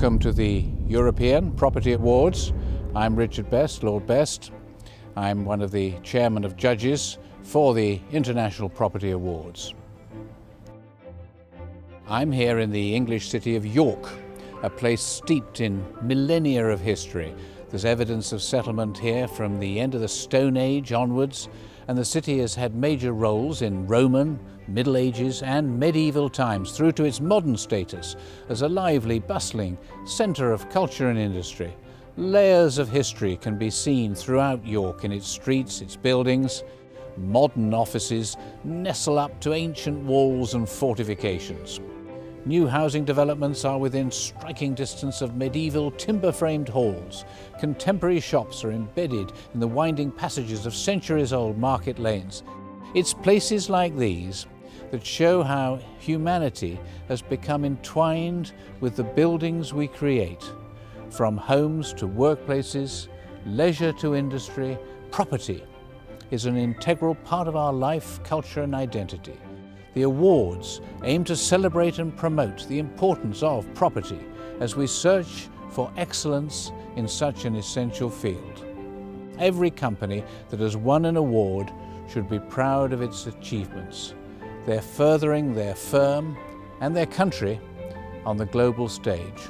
Welcome to the European Property Awards. I'm Richard Best, Lord Best. I'm one of the chairmen of judges for the International Property Awards. I'm here in the English city of York, a place steeped in millennia of history. There's evidence of settlement here from the end of the Stone Age onwards, and the city has had major roles in Roman, Middle Ages and medieval times through to its modern status as a lively, bustling centre of culture and industry. Layers of history can be seen throughout York in its streets, its buildings. Modern offices nestle up to ancient walls and fortifications. New housing developments are within striking distance of medieval timber-framed halls. Contemporary shops are embedded in the winding passages of centuries-old market lanes. It's places like these that show how humanity has become entwined with the buildings we create. From homes to workplaces, leisure to industry, property is an integral part of our life, culture and identity. The awards aim to celebrate and promote the importance of property as we search for excellence in such an essential field. Every company that has won an award should be proud of its achievements. They're furthering their firm and their country on the global stage.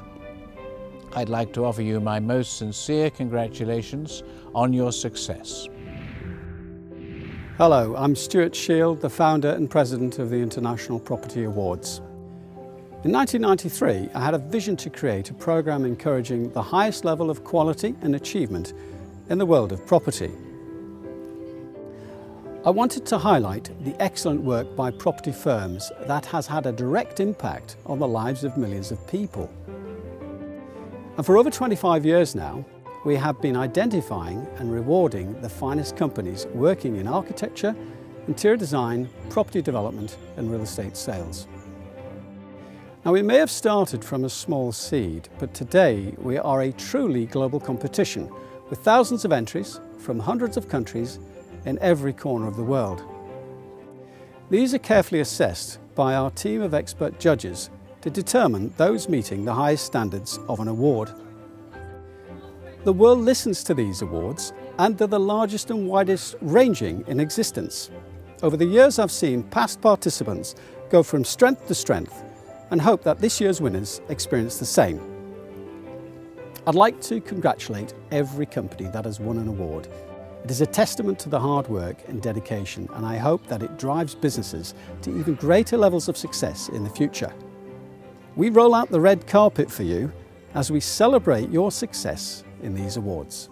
I'd like to offer you my most sincere congratulations on your success. Hello, I'm Stuart Shield, the founder and president of the International Property Awards. In 1993, I had a vision to create a programme encouraging the highest level of quality and achievement in the world of property. I wanted to highlight the excellent work by property firms that has had a direct impact on the lives of millions of people. And for over 25 years now, we have been identifying and rewarding the finest companies working in architecture, interior design, property development and real estate sales. Now, we may have started from a small seed, but today we are a truly global competition with thousands of entries from hundreds of countries in every corner of the world. These are carefully assessed by our team of expert judges to determine those meeting the highest standards of an award. The world listens to these awards, and they're the largest and widest ranging in existence. Over the years, I've seen past participants go from strength to strength and hope that this year's winners experience the same. I'd like to congratulate every company that has won an award. It is a testament to the hard work and dedication, and I hope that it drives businesses to even greater levels of success in the future. We roll out the red carpet for you as we celebrate your success in these awards.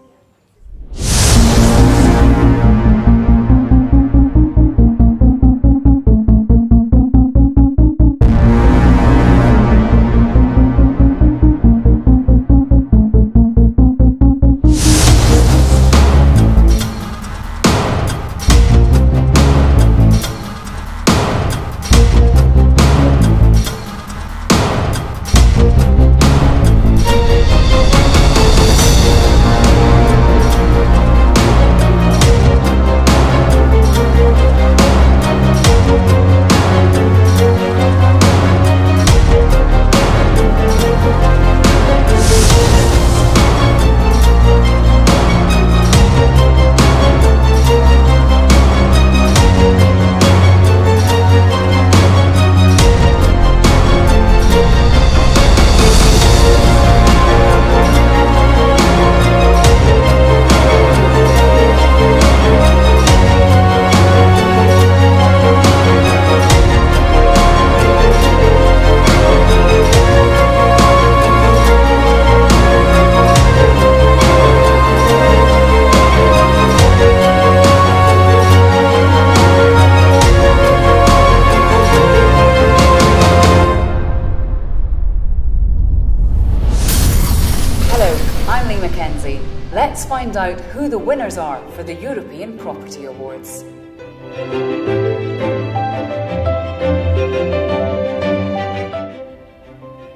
Let's find out who the winners are for the European Property Awards.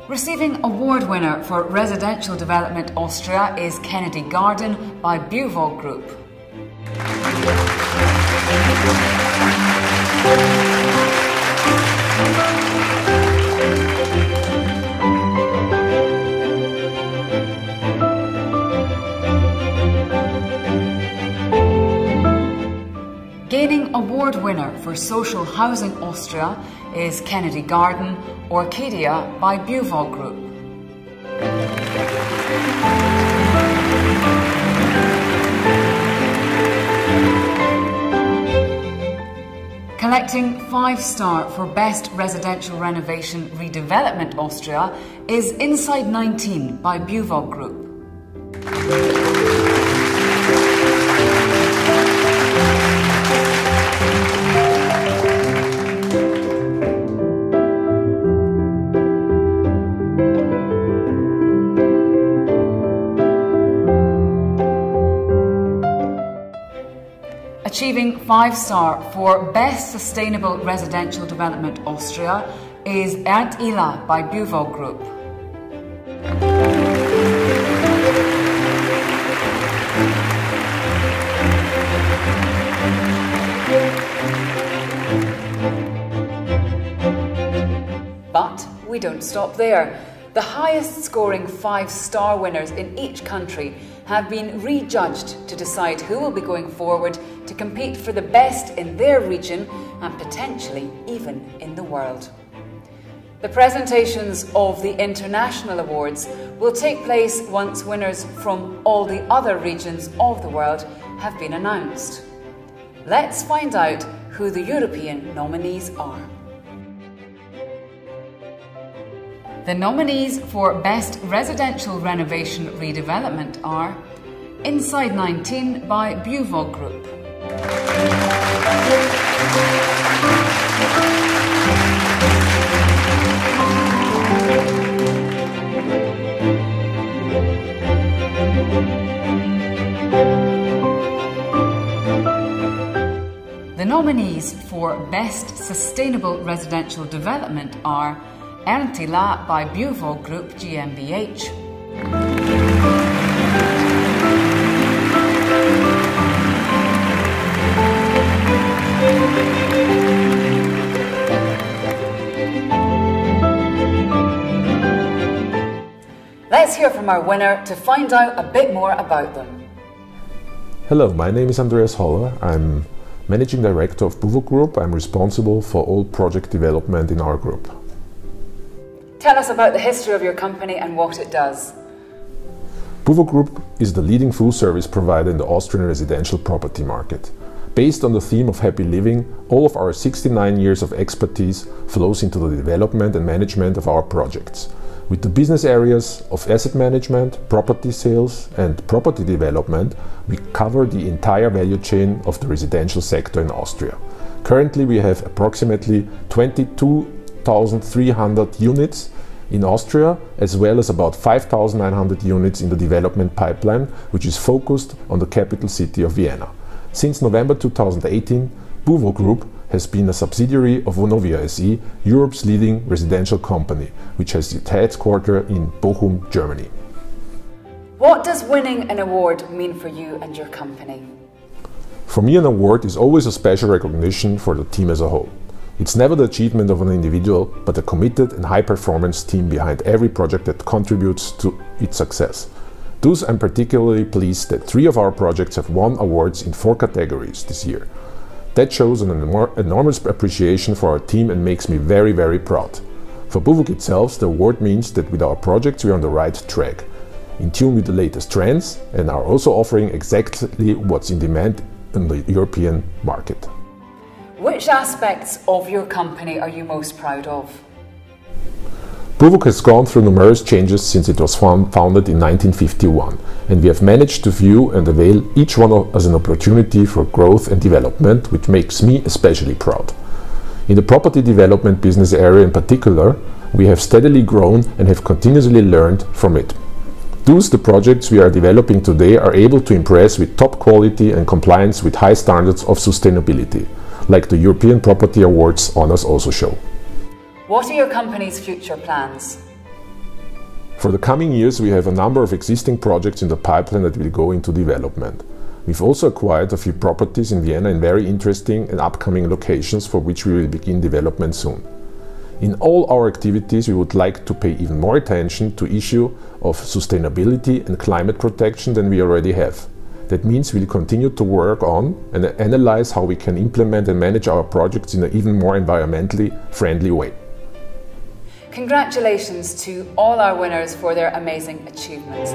Receiving award winner for residential development Austria is Kennedy Garden by BUWOG Group. Gaining award winner for social housing Austria is Kennedy Garden, Orchidea by BUWOG Group. Collecting 5-star for Best Residential Renovation Redevelopment Austria is Inside 19 by BUWOG Group. Achieving 5-star for Best Sustainable Residential Development Austria is ERnteLAA by BUWOG Group. But we don't stop there. The highest scoring 5-star winners in each country have been rejudged to decide who will be going forward to compete for the best in their region and potentially even in the world. The presentations of the international awards will take place once winners from all the other regions of the world have been announced. Let's find out who the European nominees are. The nominees for Best Residential Renovation Redevelopment are Inside 19 by BUWOG Group. The nominees for Best Sustainable Residential Development are ERnteLAA by BUWOG Group GmbH. Let's hear from our winner to find out a bit more about them. Hello, my name is Andreas Holler. I'm Managing Director of BUWOG Group. I'm responsible for all project development in our group. Tell us about the history of your company and what it does. BUWOG Group is the leading full-service provider in the Austrian residential property market. Based on the theme of happy living, all of our 69 years of expertise flows into the development and management of our projects. With the business areas of asset management, property sales and property development, we cover the entire value chain of the residential sector in Austria. Currently we have approximately 22,300 units in Austria, as well as about 5,900 units in the development pipeline, which is focused on the capital city of Vienna. Since November 2018, BUWOG Group has been a subsidiary of Vonovia SE, Europe's leading residential company, which has its headquarters in Bochum, Germany. What does winning an award mean for you and your company? For me, an award is always a special recognition for the team as a whole. It's never the achievement of an individual, but a committed and high-performance team behind every project that contributes to its success. Thus, I'm particularly pleased that 3 of our projects have won awards in 4 categories this year. That shows an enormous appreciation for our team and makes me very, very proud. For BUWOG itself, the award means that with our projects we are on the right track, in tune with the latest trends, and are also offering exactly what's in demand in the European market. Which aspects of your company are you most proud of? BUWOG has gone through numerous changes since it was founded in 1951, and we have managed to view and avail each one as an opportunity for growth and development, which makes me especially proud. In the property development business area in particular, we have steadily grown and have continuously learned from it. Thus, the projects we are developing today are able to impress with top quality and compliance with high standards of sustainability, like the European Property Awards honors also show. What are your company's future plans? For the coming years, we have a number of existing projects in the pipeline that will go into development. We've also acquired a few properties in Vienna in very interesting and upcoming locations for which we will begin development soon. In all our activities, we would like to pay even more attention to the issue of sustainability and climate protection than we already have. That means we'll continue to work on and analyze how we can implement and manage our projects in an even more environmentally friendly way. Congratulations to all our winners for their amazing achievements.